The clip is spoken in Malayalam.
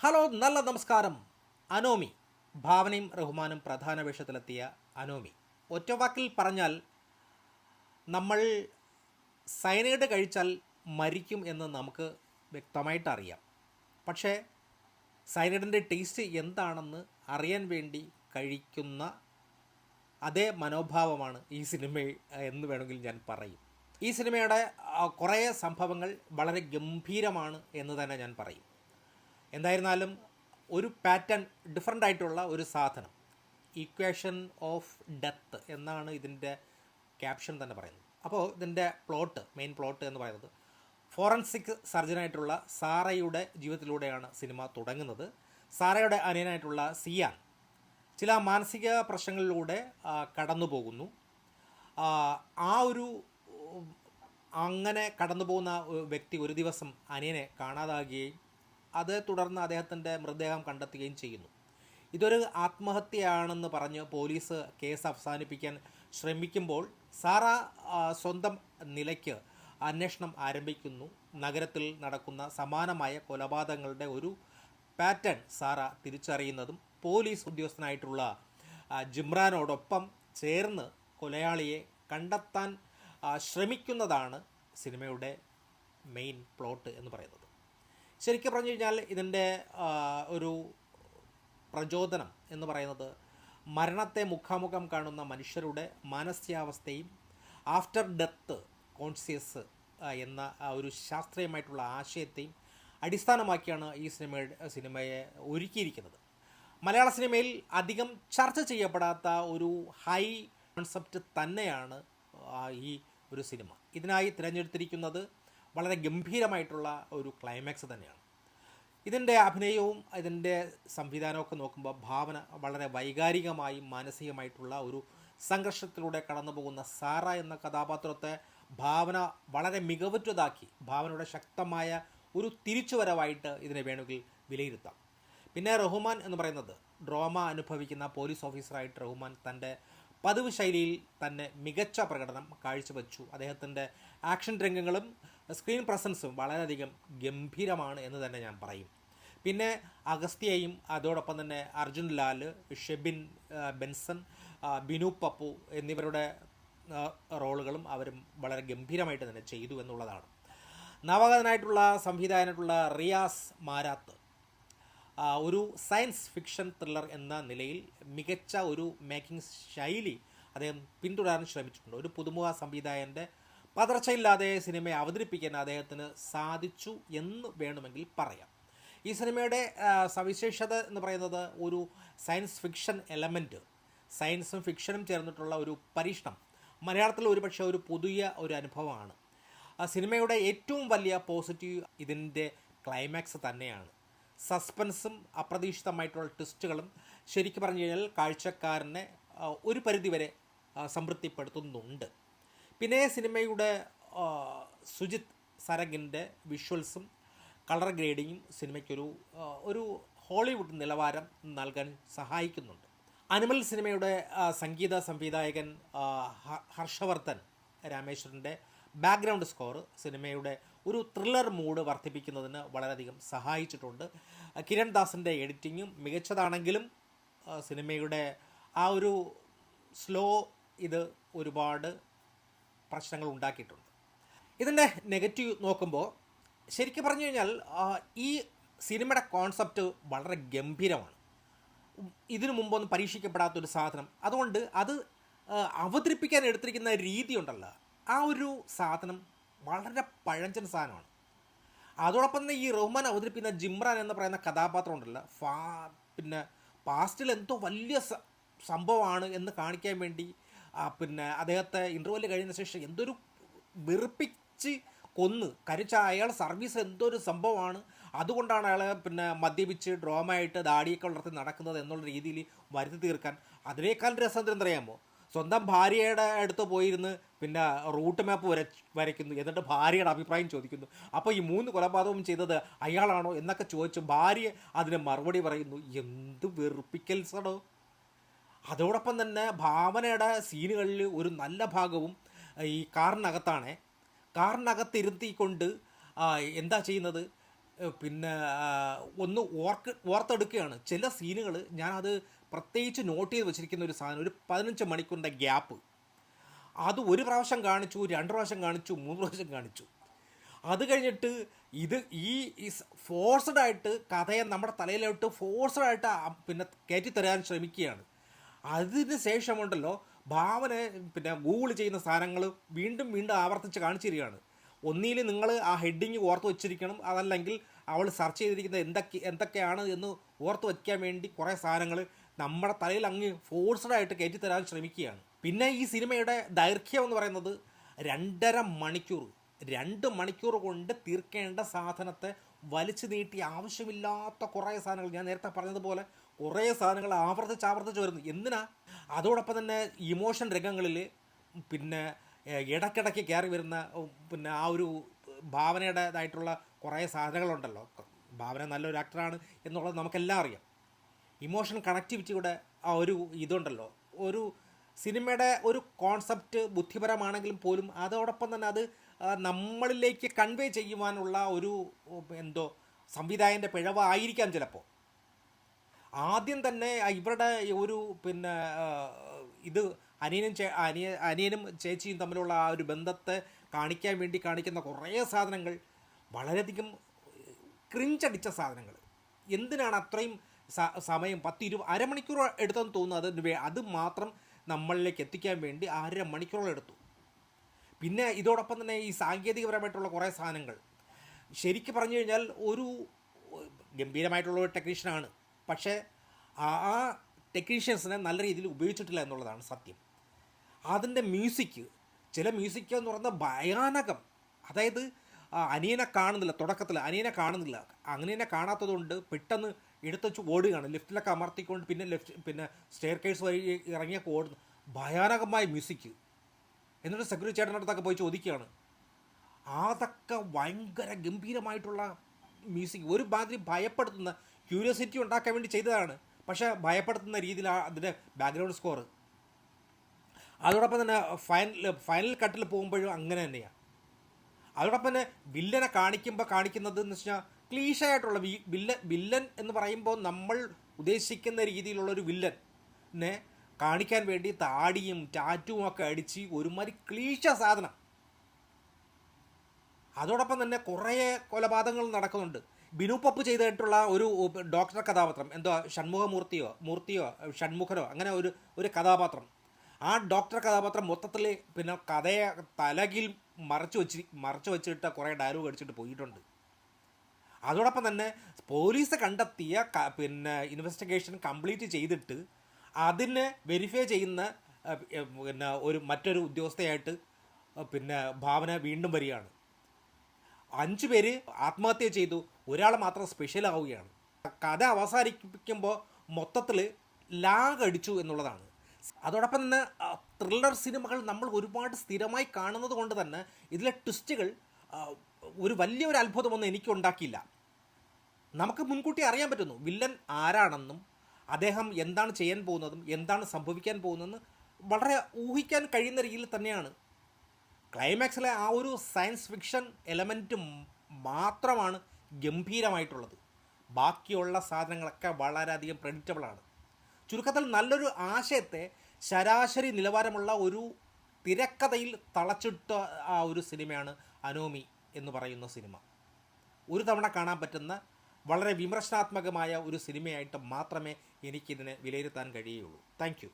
ഹലോ, നല്ല നമസ്കാരം. അനോമി, ഭാവനയും റഹ്മാനും പ്രധാന വേഷത്തിലെത്തിയ അനോമി. ഒറ്റവാക്കിൽ പറഞ്ഞാൽ നമ്മൾ സയനൈഡ് കഴിച്ചാൽ മരിക്കും എന്ന് നമുക്ക് വ്യക്തമായിട്ടറിയാം. പക്ഷേ സയനൈഡിൻ്റെ ടേസ്റ്റ് എന്താണെന്ന് അറിയാൻ വേണ്ടി കഴിക്കുന്ന അതേ മനോഭാവമാണ് ഈ സിനിമ എന്ന് വേണമെങ്കിൽ ഞാൻ പറയും. ഈ സിനിമയുടെ കുറേ സംഭവങ്ങൾ വളരെ ഗംഭീരമാണ് എന്ന് തന്നെ ഞാൻ പറയും. എന്തായിരുന്നാലും ഒരു പാറ്റേൺ, ഡിഫറൻ്റ് ആയിട്ടുള്ള ഒരു സാധനം, ഇക്വേഷൻ ഓഫ് ഡെത്ത് എന്നാണ് ഇതിൻ്റെ ക്യാപ്ഷൻ തന്നെ പറയുന്നത്. അപ്പോൾ ഇതിൻ്റെ മെയിൻ പ്ലോട്ട് എന്ന് പറയുന്നത് ഫോറൻസിക് സർജനായിട്ടുള്ള സാറയുടെ ജീവിതത്തിലൂടെയാണ് സിനിമ തുടങ്ങുന്നത്. സാറയുടെ അനിയനായിട്ടുള്ള സിയാൻ ചില മാനസിക പ്രശ്നങ്ങളിലൂടെ കടന്നു പോകുന്നു. അങ്ങനെ കടന്നു പോകുന്ന വ്യക്തി ഒരു ദിവസം അനിയനെ കാണാതാകുകയും അതേ തുടർന്ന് അദ്ദേഹത്തിൻ്റെ മൃതദേഹം കണ്ടെത്തുകയും ചെയ്യുന്നു. ഇതൊരു ആത്മഹത്യയാണെന്ന് പറഞ്ഞ് പോലീസ് കേസ് അവസാനിപ്പിക്കാൻ ശ്രമിക്കുമ്പോൾ സാറ സ്വന്തം നിലയ്ക്ക് അന്വേഷണം ആരംഭിക്കുന്നു. നഗരത്തിൽ നടക്കുന്ന സമാനമായ കൊലപാതകങ്ങളുടെ ഒരു പാറ്റേൺ സാറ തിരിച്ചറിയുന്നതും പോലീസ് ഉദ്യോഗസ്ഥനായിട്ടുള്ള ജിമ്രാനോടൊപ്പം ചേർന്ന് കൊലയാളിയെ കണ്ടെത്താൻ ശ്രമിക്കുന്നതാണ് സിനിമയുടെ മെയിൻ പ്ലോട്ട് എന്ന് പറയുന്നത്. ശരിക്കും പറഞ്ഞു കഴിഞ്ഞാൽ ഇതിൻ്റെ ഒരു പ്രചോദനം എന്ന് പറയുന്നത് മരണത്തെ മുഖാമുഖം കാണുന്ന മനുഷ്യരുടെ മാനസികാവസ്ഥയും ആഫ്റ്റർ ഡെത്ത് കോൺഷ്യസ് എന്ന ഒരു ശാസ്ത്രീയമായിട്ടുള്ള ആശയത്തെയും അടിസ്ഥാനമാക്കിയാണ് ഈ സിനിമയെ ഒരുക്കിയിരിക്കുന്നത്. മലയാള സിനിമയിൽ അധികം ചർച്ച ചെയ്യപ്പെടാത്ത ഒരു ഹൈ കോൺസെപ്റ്റ് തന്നെയാണ് ഈ ഒരു സിനിമ. ഇതിനായി തിരഞ്ഞെടുത്തിരിക്കുന്നത് വളരെ ഗംഭീരമായിട്ടുള്ള ഒരു ക്ലൈമാക്സ് തന്നെയാണ്. ഇതിൻ്റെ അഭിനയവും ഇതിൻ്റെ സംവിധാനമൊക്കെ നോക്കുമ്പോൾ ഭാവന വളരെ വൈകാരികമായും മാനസികമായിട്ടുള്ള ഒരു സംഘർഷത്തിലൂടെ കടന്നു പോകുന്ന സാറ എന്ന കഥാപാത്രത്തെ ഭാവന വളരെ മികവുറ്റതാക്കി, ഭാവനയുടെ ശക്തമായ ഒരു തിരിച്ചുവരവായിട്ട് ഇതിനെ വേണമെങ്കിൽ വിലയിരുത്താം. പിന്നെ റഹ്മാൻ എന്ന് പറയുന്നത് ഡ്രാമ അനുഭവിക്കുന്ന പോലീസ് ഓഫീസറായിട്ട് റഹ്മാൻ തൻ്റെ പതിവ് ശൈലിയിൽ തന്നെ മികച്ച പ്രകടനം കാഴ്ചവെച്ചു. അദ്ദേഹത്തിൻ്റെ ആക്ഷൻ രംഗങ്ങളും സ്ക്രീൻ പ്രസൻസും വളരെയധികം ഗംഭീരമാണ് എന്ന് തന്നെ ഞാൻ പറയും. പിന്നെ അഗസ്ത്യയും അതോടൊപ്പം തന്നെ അർജുൻ ലാൽ, ഷെബിൻ ബെൻസൺ, ബിനു പപ്പു എന്നിവരുടെ റോളുകളും അവരും വളരെ ഗംഭീരമായിട്ട് തന്നെ ചെയ്തു എന്നുള്ളതാണ്. നവാഗതനായിട്ടുള്ള സംവിധായകനായിട്ടുള്ള റിയാസ് മാരാത്ത് ഒരു സയൻസ് ഫിക്ഷൻ ത്രില്ലർ എന്ന നിലയിൽ മികച്ച ഒരു മേക്കിംഗ് ശൈലി അദ്ദേഹം പിന്തുടരാൻ ശ്രമിച്ചിട്ടുണ്ട്. ഒരു പുതുമുഖ സംവിധായകൻ്റെ പതർച്ചയില്ലാതെ സിനിമയെ അവതരിപ്പിക്കാൻ അദ്ദേഹത്തിന് സാധിച്ചു എന്ന് വേണമെങ്കിൽ പറയാം. ഈ സിനിമയുടെ സവിശേഷത എന്ന് പറയുന്നത് ഒരു സയൻസ് ഫിക്ഷൻ എലമെൻറ്റ്, സയൻസും ഫിക്ഷനും ചേർന്നിട്ടുള്ള ഒരു പരീക്ഷണം മലയാളത്തിൽ ഒരുപക്ഷെ ഒരു പുതിയ ഒരു അനുഭവമാണ്. സിനിമയുടെ ഏറ്റവും വലിയ പോസിറ്റീവ് ഇതിൻ്റെ ക്ലൈമാക്സ് തന്നെയാണ്. സസ്പെൻസും അപ്രതീക്ഷിതമായിട്ടുള്ള ട്വിസ്റ്റുകളും ശരിക്കും പറഞ്ഞു കഴിഞ്ഞാൽ കാഴ്ചക്കാരനെ ഒരു പരിധിവരെ സംതൃപ്തിപ്പെടുത്തുന്നുണ്ട്. പിന്നെ സിനിമയുടെ സുജിത് സരഗിൻ്റെ വിഷ്വൽസും കളർ ഗ്രേഡിങ്ങും സിനിമയ്ക്കൊരു ഒരു ഹോളിവുഡ് നിലവാരം നൽകാൻ സഹായിക്കുന്നുണ്ട്. അനിമൽ സിനിമയുടെ സംഗീത സംവിധായകൻ ഹർഷവർദ്ധൻ രാമേശ്വരൻ്റെ ബാക്ക്ഗ്രൗണ്ട് സ്കോർ സിനിമയുടെ ഒരു ത്രില്ലർ മൂഡ് വർദ്ധിപ്പിക്കുന്നതിന് വളരെയധികം സഹായിച്ചിട്ടുണ്ട്. കിരൺ ദാസിൻ്റെ എഡിറ്റിങ്ങും മികച്ചതാണെങ്കിലും സിനിമയുടെ ആ ഒരു സ്ലോ ഇത് ഒരുപാട് പ്രശ്നങ്ങൾ ഉണ്ടാക്കിയിട്ടുണ്ട്. ഇതിൻ്റെ നെഗറ്റീവ് നോക്കുമ്പോൾ ശരിക്കും പറഞ്ഞു കഴിഞ്ഞാൽ ഈ സിനിമയുടെ കോൺസെപ്റ്റ് വളരെ ഗംഭീരമാണ്. ഇതിനു മുമ്പൊന്നും പരീക്ഷിക്കപ്പെടാത്തൊരു സാധനം. അതുകൊണ്ട് അത് അവതരിപ്പിക്കാൻ എടുത്തിരിക്കുന്ന രീതി ഉണ്ടല്ലോ, ആ ഒരു സാധനം വളരെ പഴഞ്ചൻ സാധനമാണ്. അതോടൊപ്പം തന്നെ ഈ റഹ്മാൻ അവതരിപ്പിക്കുന്ന ജിമ്രാൻ എന്ന് പറയുന്ന കഥാപാത്രം ഉണ്ടല്ലോ, പിന്നെ പാസ്റ്റിൽ എന്തോ വലിയ സംഭവമാണ് എന്ന് കാണിക്കാൻ വേണ്ടി പിന്നെ അദ്ദേഹത്തെ ഇൻ്റർവെല് കഴിയുന്ന ശേഷം എന്തൊരു വെറുപ്പിച്ച് കൊന്ന് കരിച്ച അയാൾ സർവീസ് എന്തോ ഒരു സംഭവമാണ്, അതുകൊണ്ടാണ് അയാളെ പിന്നെ മദ്യപിച്ച് ഡ്രോമായിട്ട് ദാടിയൊക്കെ വളർത്തി നടക്കുന്നത് എന്നുള്ള രീതിയിൽ വരുത്തി തീർക്കാൻ. അതിനേക്കാൾ രസം എന്തറിയാമോ, സ്വന്തം ഭാര്യയുടെ അടുത്ത് പോയിരുന്ന് പിന്നെ റൂട്ട് മാപ്പ് വരയ്ക്കുന്നു, എന്നിട്ട് ഭാര്യയുടെ അഭിപ്രായം ചോദിക്കുന്നു. അപ്പോൾ ഈ 3 കൊലപാതകവും ചെയ്തത് അയാളാണോ എന്നൊക്കെ ചോദിച്ചു ഭാര്യ അതിന് മറുപടി പറയുന്നു. എന്ത് വെറുപ്പിക്കൽസടോ. അതോടൊപ്പം തന്നെ ഭാവനയുടെ സീനുകളിൽ ഒരു നല്ല ഭാഗവും ഈ കാറിനകത്തിരുത്തിക്കൊണ്ട് എന്താ ചെയ്യുന്നത്, പിന്നെ ഒന്ന് ഓർത്തെടുക്കുകയാണ്. ചില സീനുകൾ ഞാനത് പ്രത്യേകിച്ച് നോട്ട് ചെയ്ത് വെച്ചിരിക്കുന്ന ഒരു സാധനം, ഒരു 15 മണിക്കൂറിൻ്റെ ഗ്യാപ്പ്. അത് ഒരു പ്രാവശ്യം കാണിച്ചു, 2 പ്രാവശ്യം കാണിച്ചു, 3 പ്രാവശ്യം കാണിച്ചു. അത് കഴിഞ്ഞിട്ട് ഇത് ഈ ഫോഴ്സ്ഡായിട്ട് കഥയെ നമ്മുടെ തലയിലോട്ട് ഫോഴ്സ്ഡായിട്ട് പിന്നെ കയറ്റിത്തരാൻ ശ്രമിക്കുകയാണ്. അതിന് ശേഷമുണ്ടല്ലോ ഭാവന പിന്നെ ഗൂഗിൾ ചെയ്യുന്ന സാധനങ്ങൾ വീണ്ടും വീണ്ടും ആവർത്തിച്ച് കാണിച്ചു തരികയാണ്. ഒന്നിയിൽ നിങ്ങൾ ആ ഹെഡിങ് ഓർത്ത് വെച്ചിരിക്കണം, അതല്ലെങ്കിൽ അവൾ സെർച്ച് ചെയ്തിരിക്കുന്നത് എന്തൊക്കെയാണ് എന്ന് ഓർത്ത് വയ്ക്കാൻ വേണ്ടി കുറേ സാധനങ്ങൾ നമ്മുടെ തലയിൽ അങ്ങ് ഫോഴ്സ്ഡായിട്ട് കയറ്റിത്തരാൻ ശ്രമിക്കുകയാണ്. പിന്നെ ഈ സിനിമയുടെ ദൈർഘ്യം എന്ന് പറയുന്നത് 2.5 മണിക്കൂർ. 2 മണിക്കൂർ കൊണ്ട് തീർക്കേണ്ട സാധനത്തെ വലിച്ചു നീട്ടി ആവശ്യമില്ലാത്ത കുറേ സാധനങ്ങൾ, ഞാൻ നേരത്തെ പറഞ്ഞതുപോലെ കുറേ സാധനങ്ങൾ ആവർത്തിച്ച് വരുന്നു. എന്തിനാ? അതോടൊപ്പം തന്നെ ഇമോഷൻ രംഗങ്ങളിൽ പിന്നെ ഇടയ്ക്കിടയ്ക്ക് കയറി വരുന്ന പിന്നെ ആ ഒരു ഭാവനയുടേതായിട്ടുള്ള കുറേ സാധനങ്ങളുണ്ടല്ലോ. ഭാവന നല്ലൊരു ആക്ടറാണ് എന്നുള്ളത് നമുക്കെല്ലാം അറിയാം. ഇമോഷൻ കണക്ടിവിറ്റിയുടെ ആ ഒരു ഇതുണ്ടല്ലോ, ഒരു സിനിമയുടെ ഒരു കോൺസെപ്റ്റ് ബുദ്ധിപരമാണെങ്കിലും പോലും അതോടൊപ്പം തന്നെ അത് നമ്മളിലേക്ക് കൺവേ ചെയ്യുവാനുള്ള ഒരു സംവിധായകൻ്റെ പിഴവായിരിക്കാം ചിലപ്പോൾ. ആദ്യം തന്നെ ഇവരുടെ ഒരു പിന്നെ ഇത് അനിയനും ചേച്ചിയും തമ്മിലുള്ള ആ ഒരു ബന്ധത്തെ കാണിക്കാൻ വേണ്ടി കാണിക്കുന്ന കുറേ സാധനങ്ങൾ വളരെയധികം ക്രിഞ്ചടിച്ച സാധനങ്ങൾ. എന്തിനാണ് അത്രയും സമയം 10-20 അരമണിക്കൂർ എടുത്തെന്ന് തോന്നുന്നു. അത് മാത്രം നമ്മളിലേക്ക് എത്തിക്കാൻ വേണ്ടി 1/2 മണിക്കൂറോളം എടുത്തു. പിന്നെ ഇതോടൊപ്പം തന്നെ ഈ സാങ്കേതികപരമായിട്ടുള്ള കുറേ സാധനങ്ങൾ, ശരിക്കും പറഞ്ഞു കഴിഞ്ഞാൽ ഒരു ഗംഭീരമായിട്ടുള്ള ഒരു ടെക്നീഷ്യനാണ്, പക്ഷേ ആ ടെക്നീഷ്യൻസിനെ നല്ല രീതിയിൽ ഉപയോഗിച്ചിട്ടില്ല എന്നുള്ളതാണ് സത്യം. അതിൻ്റെ ചില മ്യൂസിക് എന്ന് പറയുന്നത് ഭയാനകം. അതായത് അനിയനെ കാണുന്നില്ല, തുടക്കത്തിൽ അനിയനെ കാണുന്നില്ല. അനിയനെ കാണാത്തതുകൊണ്ട് പെട്ടെന്ന് എടുത്തുവെച്ച് ഓടുകയാണ്, ലിഫ്റ്റിലൊക്കെ അമർത്തിക്കൊണ്ട് പിന്നെ സ്റ്റെയർ കേസ് വഴി ഇറങ്ങിയൊക്കെ ഓടുന്നു. ഭയാനകമായ മ്യൂസിക്. എന്നിട്ട് സെക്യൂരിറ്റി ചേട്ടൻ്റെ അടുത്തൊക്കെ പോയി ചോദിക്കുകയാണ്. അതൊക്കെ ഭയങ്കര ഗംഭീരമായിട്ടുള്ള മ്യൂസിക്, ഒരു മാതിരി ഭയപ്പെടുത്തുന്ന, ക്യൂരിയോസിറ്റി ഉണ്ടാക്കാൻ വേണ്ടി ചെയ്തതാണ്, പക്ഷേ ഭയപ്പെടുത്തുന്ന രീതിയിലാണ് അതിൻ്റെ ബാക്ക്ഗ്രൗണ്ട് സ്കോർ. അതോടൊപ്പം തന്നെ ഫൈനൽ കട്ടിൽ പോകുമ്പോഴും അങ്ങനെ തന്നെയാണ്. അതോടൊപ്പം തന്നെ വില്ലനെ കാണിക്കുന്നത് എന്ന് വെച്ചാൽ ക്ലീഷയായിട്ടുള്ള വില്ലൻ എന്ന് പറയുമ്പോൾ നമ്മൾ ഉദ്ദേശിക്കുന്ന രീതിയിലുള്ളൊരു വില്ലനെ കാണിക്കാൻ വേണ്ടി താടിയും ടാറ്റുവും ഒക്കെ അടിച്ച് ഒരുമാതിരി ക്ലീശ സാധനം. അതോടൊപ്പം തന്നെ കുറേ കൊലപാതകങ്ങൾ നടക്കുന്നുണ്ട്. ബിനു പപ്പ് ചെയ്തിട്ടുള്ള ഒരു ഡോക്ടർ കഥാപാത്രം, ഷൺമുഖനോ അങ്ങനെ ഒരു കഥാപാത്രം. ആ ഡോക്ടർ കഥാപാത്രം മൊത്തത്തിൽ പിന്നെ കഥയെ തലകിൽ മറച്ചു വെച്ചിട്ട് കുറേ ഡയലോഗ് അടിച്ചിട്ട് പോയിട്ടുണ്ട്. അതോടൊപ്പം തന്നെ പോലീസ് കണ്ടെത്തിയ പിന്നെ ഇൻവെസ്റ്റിഗേഷൻ കംപ്ലീറ്റ് ചെയ്തിട്ട് അതിനെ വെരിഫൈ ചെയ്യുന്ന പിന്നെ മറ്റൊരു ഉദ്യോഗസ്ഥയായിട്ട് പിന്നെ ഭാവന വീണ്ടും വരികയാണ്. 5 പേര് ആത്മഹത്യ ചെയ്തു, ഒരാൾ മാത്രം സ്പെഷ്യലാവുകയാണ്. കഥ അവസാനിപ്പിക്കുമ്പോൾ മൊത്തത്തിൽ ലാഗ് അടിച്ചു എന്നുള്ളതാണ്. അതോടൊപ്പം തന്നെ ത്രില്ലർ സിനിമകൾ നമ്മൾ ഒരുപാട് സ്ഥിരമായി കാണുന്നത് കൊണ്ട് തന്നെ ഇതിലെ ട്വിസ്റ്റുകൾ ഒരു വലിയൊരു അത്ഭുതമൊന്നും എനിക്കുണ്ടാക്കിയില്ല. നമുക്ക് മുൻകൂട്ടി അറിയാൻ പറ്റുന്നു വില്ലൻ ആരാണെന്നും അദ്ദേഹം എന്താണ് ചെയ്യാൻ പോകുന്നതും എന്താണ് സംഭവിക്കാൻ പോകുന്നതെന്ന് വളരെ ഊഹിക്കാൻ കഴിയുന്ന രീതിയിൽ തന്നെയാണ്. ക്ലൈമാക്സിലെ ആ ഒരു സയൻസ് ഫിക്ഷൻ എലമെൻറ്റ് മാത്രമാണ് ഗംഭീരമായിട്ടുള്ളത്. ബാക്കിയുള്ള സാധനങ്ങളൊക്കെ വളരെയധികം പ്രെഡിക്റ്റബിളാണ്. ചുരുക്കത്തിൽ നല്ലൊരു ആശയത്തെ ശരാശരി നിലവാരമുള്ള ഒരു തിരക്കഥയിൽ തളച്ചിട്ട ആ ഒരു സിനിമയാണ് അനോമി എന്ന് പറയുന്ന സിനിമ. ഒരു തവണ കാണാൻ പറ്റുന്ന വളരെ വിമർശനാത്മകമായ ഒരു സിനിമയായിട്ട് മാത്രമേ എനിക്കിതിനെ വിലയിരുത്താൻ കഴിയുകയുള്ളൂ. Thank you.